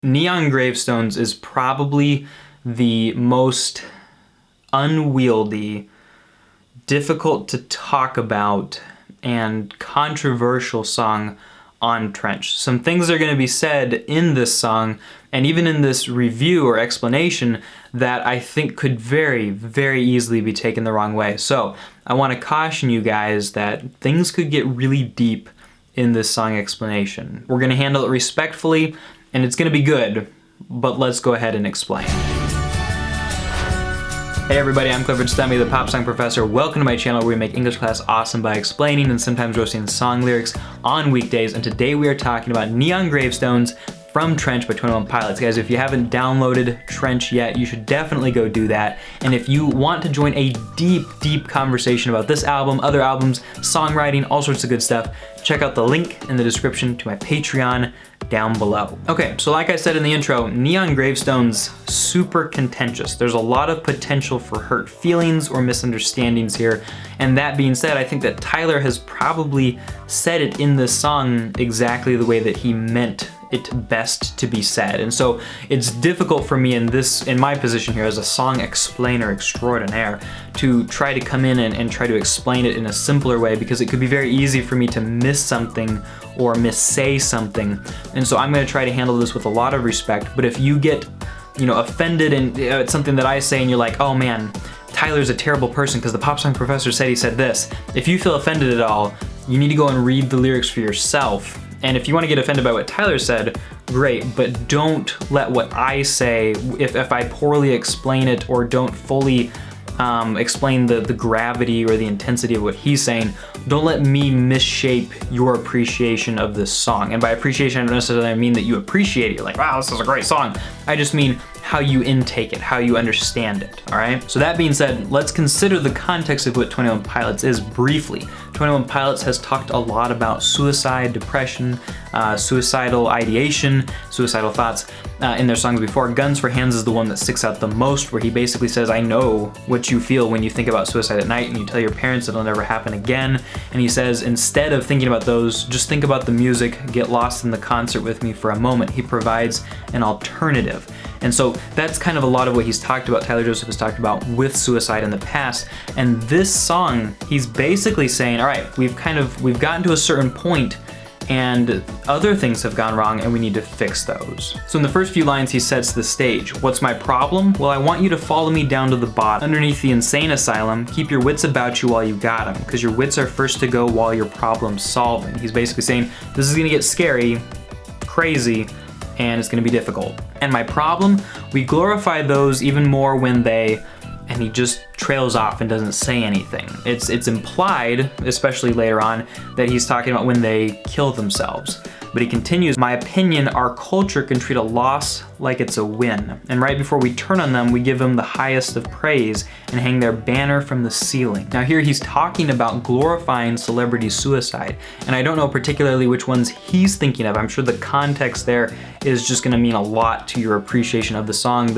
Neon Gravestones is probably the most unwieldy, difficult to talk about, and controversial song on Trench. Some things are going to be said in this song, and even in this review or explanation, that I think could very, very easily be taken the wrong way. So I want to caution you guys that things could get really deep in this song explanation. We're going to handle it respectfully, and it's going to be good, but let's go ahead and explain. Hey everybody, I'm Clifford Stemmy, the pop song professor. Welcome to my channel where we make English class awesome by explaining and sometimes roasting song lyrics on weekdays. And today we are talking about Neon Gravestones from Trench by 21 Pilots. Guys, if you haven't downloaded Trench yet, you should definitely go do that. And if you want to join a deep, deep conversation about this album, other albums, songwriting, all sorts of good stuff, check out the link in the description to my Patreon down below. Okay, so like I said in the intro, Neon Gravestones, super contentious. There's a lot of potential for hurt feelings or misunderstandings here. And that being said, I think that Tyler has probably said it in this song exactly the way that he meant it best to be said. And so it's difficult for me in my position here as a song explainer extraordinaire to try to come in and try to explain it in a simpler way, because it could be very easy for me to miss something or missay something. And so I'm going to try to handle this with a lot of respect. But if you get, offended and it's something that I say and you're like, oh man, Tyler's a terrible person because the pop song professor said he said this. If you feel offended at all, you need to go and read the lyrics for yourself. And if you want to get offended by what Tyler said, great, but don't let what I say, if I poorly explain it or don't fully explain the gravity or the intensity of what he's saying, don't let me misshape your appreciation of this song. And by appreciation, I don't necessarily mean that you appreciate it. You're like, wow, this is a great song. I just mean how you intake it, how you understand it, all right? So that being said, let's consider the context of what 21 Pilots is briefly. 21 Pilots has talked a lot about suicide, depression, suicidal ideation, suicidal thoughts in their songs before. Guns for Hands is the one that sticks out the most, where he basically says, I know what you feel when you think about suicide at night and you tell your parents it'll never happen again. And he says, instead of thinking about those, just think about the music, get lost in the concert with me for a moment. He provides an alternative. And so that's kind of a lot of what he's talked about, Tyler Joseph has talked about with suicide in the past. And this song, he's basically saying, all right, we've gotten to a certain point and other things have gone wrong and we need to fix those. So in the first few lines, he sets the stage. What's my problem? Well, I want you to follow me down to the bottom. Underneath the insane asylum, keep your wits about you while you got them, because your wits are first to go while you're problem solving. He's basically saying, this is gonna get scary, crazy, and it's gonna be difficult. And my problem, we glorify those even more when they, and he just trails off and doesn't say anything. It's implied, especially later on, that he's talking about when they kill themselves. But he continues, my opinion, our culture can treat a loss like it's a win. And right before we turn on them, we give them the highest of praise and hang their banner from the ceiling. Now here he's talking about glorifying celebrity suicide. And I don't know particularly which ones he's thinking of. I'm sure the context there is just gonna mean a lot to your appreciation of the song.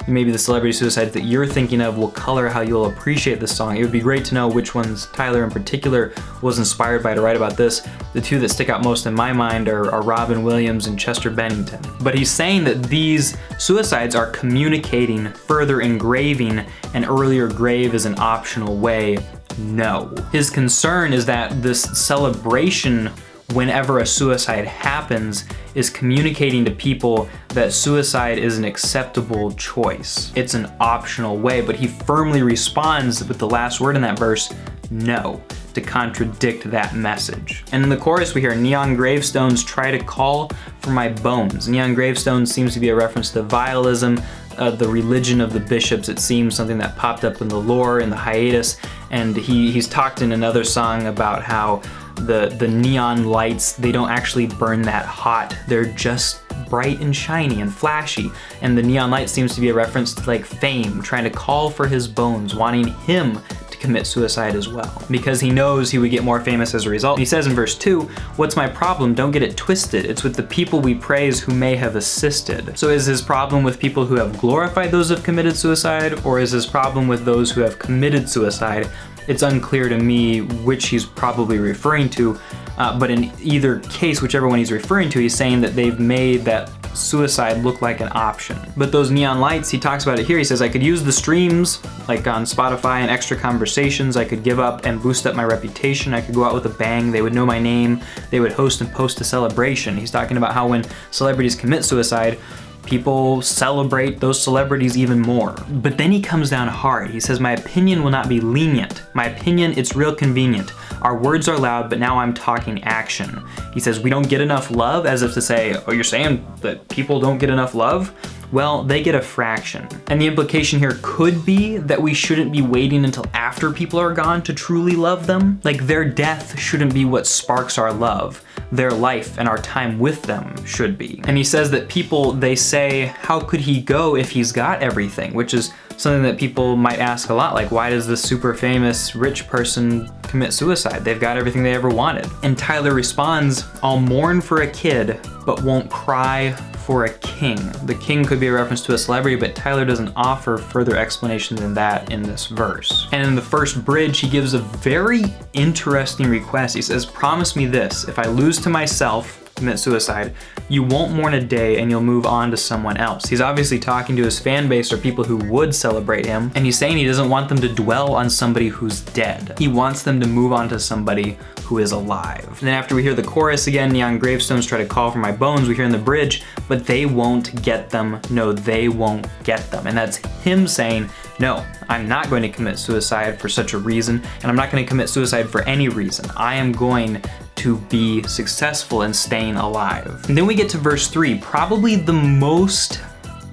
Maybe the celebrity suicides that you're thinking of will color how you'll appreciate this song. It would be great to know which ones Tyler in particular was inspired by to write about this. The two that stick out most in my mind are Robin Williams and Chester Bennington. But he's saying that these suicides are communicating, further engraving an earlier grave as an optional way. No. His concern is that this celebration whenever a suicide happens is communicating to people that suicide is an acceptable choice. It's an optional way, but he firmly responds with the last word in that verse, no, to contradict that message. And in the chorus we hear, neon gravestones try to call for my bones. Neon gravestones seems to be a reference to vialism, the religion of the bishops. It seems something that popped up in the lore, in the hiatus, and he's talked in another song about how the neon lights, they don't actually burn that hot. They're just bright and shiny and flashy. And the neon light seems to be a reference to like fame, trying to call for his bones, wanting him to commit suicide as well, because he knows he would get more famous as a result. He says in verse 2, what's my problem? Don't get it twisted. It's with the people we praise who may have assisted. So is his problem with people who have glorified those who have committed suicide, or is his problem with those who have committed suicide? It's unclear to me which he's probably referring to, but in either case, whichever one he's referring to, he's saying that they've made that suicide look like an option. But those neon lights, he talks about it here. He says, I could use the streams, like on Spotify and extra conversations. I could give up and boost up my reputation. I could go out with a bang. They would know my name. They would host and post a celebration. He's talking about how when celebrities commit suicide, people celebrate those celebrities even more. But then he comes down hard. He says, my opinion will not be lenient. My opinion, it's real convenient. Our words are loud, but now I'm talking action. He says, we don't get enough love, as if to say, oh, you're saying that people don't get enough love? Well, they get a fraction. And the implication here could be that we shouldn't be waiting until after people are gone to truly love them. Like, their death shouldn't be what sparks our love. Their life and our time with them should be. And he says that people, they say, how could he go if he's got everything? Which is something that people might ask a lot, like, why does this super famous rich person commit suicide? They've got everything they ever wanted. And Tyler responds, I'll mourn for a kid, but won't cry for a king. The king could be a reference to a celebrity, but Tyler doesn't offer further explanation than that in this verse. And in the first bridge, he gives a very interesting request. He says, promise me this, if I lose to myself, commit suicide, you won't mourn a day and you'll move on to someone else. He's obviously talking to his fan base or people who would celebrate him, and he's saying he doesn't want them to dwell on somebody who's dead. He wants them to move on to somebody who is alive. And then after we hear the chorus again, neon gravestones try to call for my bones, we hear in the bridge, but they won't get them. No, they won't get them. And that's him saying, no, I'm not going to commit suicide for such a reason, and I'm not going to commit suicide for any reason. I am going to be successful in staying alive. And then we get to verse 3, probably the most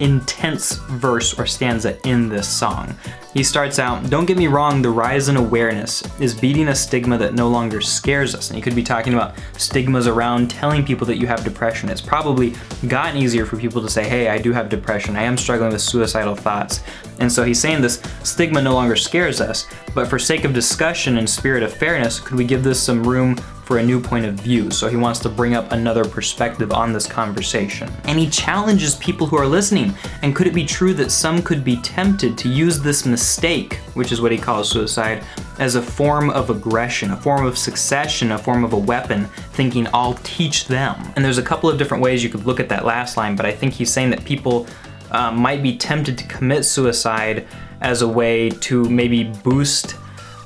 intense verse or stanza in this song. He starts out, don't get me wrong, the rise in awareness is beating a stigma that no longer scares us. And he could be talking about stigmas around telling people that you have depression. It's probably gotten easier for people to say, hey, I do have depression. I am struggling with suicidal thoughts. And so he's saying this stigma no longer scares us, but for sake of discussion and spirit of fairness, could we give this some room for a new point of view? So he wants to bring up another perspective on this conversation. And he challenges people who are listening. And could it be true that some could be tempted to use this mistake, which is what he calls suicide, as a form of aggression, a form of succession, a form of a weapon, thinking I'll teach them? And there's a couple of different ways you could look at that last line, but I think he's saying that people might be tempted to commit suicide as a way to maybe boost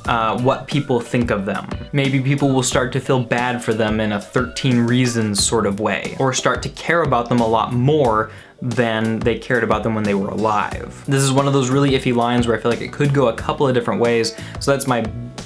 what people think of them. Maybe people will start to feel bad for them in a 13 Reasons sort of way, or start to care about them a lot more than they cared about them when they were alive. This is one of those really iffy lines where I feel like it could go a couple of different ways, so that's my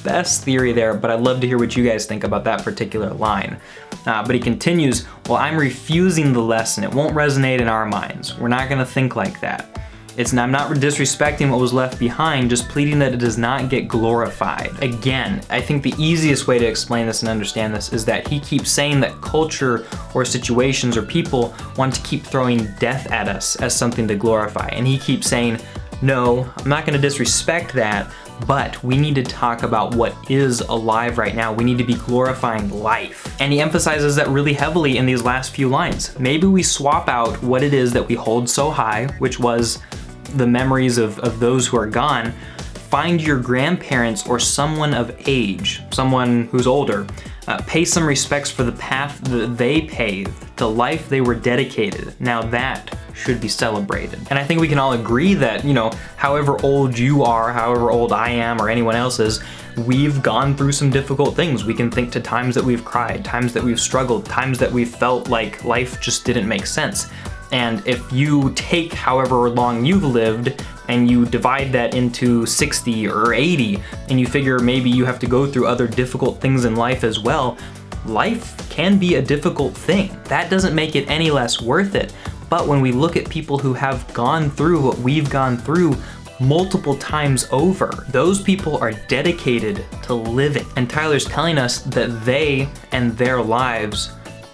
best theory there, but I'd love to hear what you guys think about that particular line. But he continues, well, I'm refusing the lesson. It won't resonate in our minds. We're not gonna think like that. I'm not disrespecting what was left behind, just pleading that it does not get glorified. Again, I think the easiest way to explain this and understand this is that he keeps saying that culture or situations or people want to keep throwing death at us as something to glorify. And he keeps saying, no, I'm not gonna disrespect that, but we need to talk about what is alive right now. We need to be glorifying life. And he emphasizes that really heavily in these last few lines. Maybe we swap out what it is that we hold so high, which was the memories of those who are gone. Find your grandparents or someone of age, someone who's older. Pay some respects for the path that they paved, the life they were dedicated. Now that should be celebrated. And I think we can all agree that, however old you are, however old I am or anyone else is, we've gone through some difficult things. We can think to times that we've cried, times that we've struggled, times that we've felt like life just didn't make sense. And if you take however long you've lived and you divide that into 60 or 80, and you figure maybe you have to go through other difficult things in life as well, life can be a difficult thing. That doesn't make it any less worth it. But when we look at people who have gone through what we've gone through multiple times over, those people are dedicated to living. And Tyler's telling us that they and their lives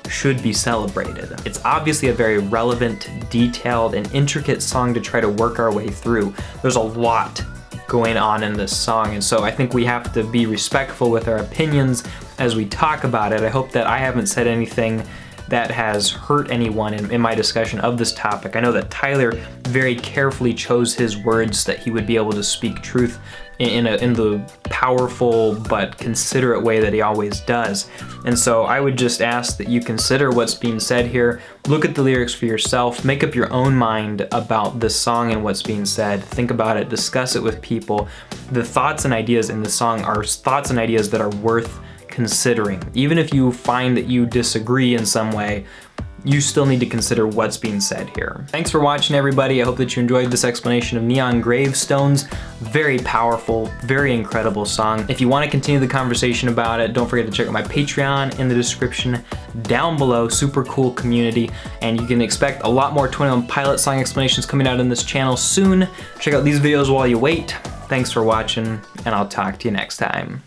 should be celebrated. It's obviously a very relevant, detailed, and intricate song to try to work our way through. There's a lot going on in this song, and so I think we have to be respectful with our opinions as we talk about it. I hope that I haven't said anything that has hurt anyone in my discussion of this topic. I know that Tyler very carefully chose his words, that he would be able to speak truth in the powerful but considerate way that he always does. And so I would just ask that you consider what's being said here, look at the lyrics for yourself, make up your own mind about this song and what's being said, think about it, discuss it with people. The thoughts and ideas in the song are thoughts and ideas that are worth considering. Even if you find that you disagree in some way, you still need to consider what's being said here. Thanks for watching, everybody. I hope that you enjoyed this explanation of Neon Gravestones. Very powerful, very incredible song. If you want to continue the conversation about it, don't forget to check out my Patreon in the description down below. Super cool community, and you can expect a lot more 21 Pilot song explanations coming out on this channel soon. Check out these videos while you wait. Thanks for watching, and I'll talk to you next time.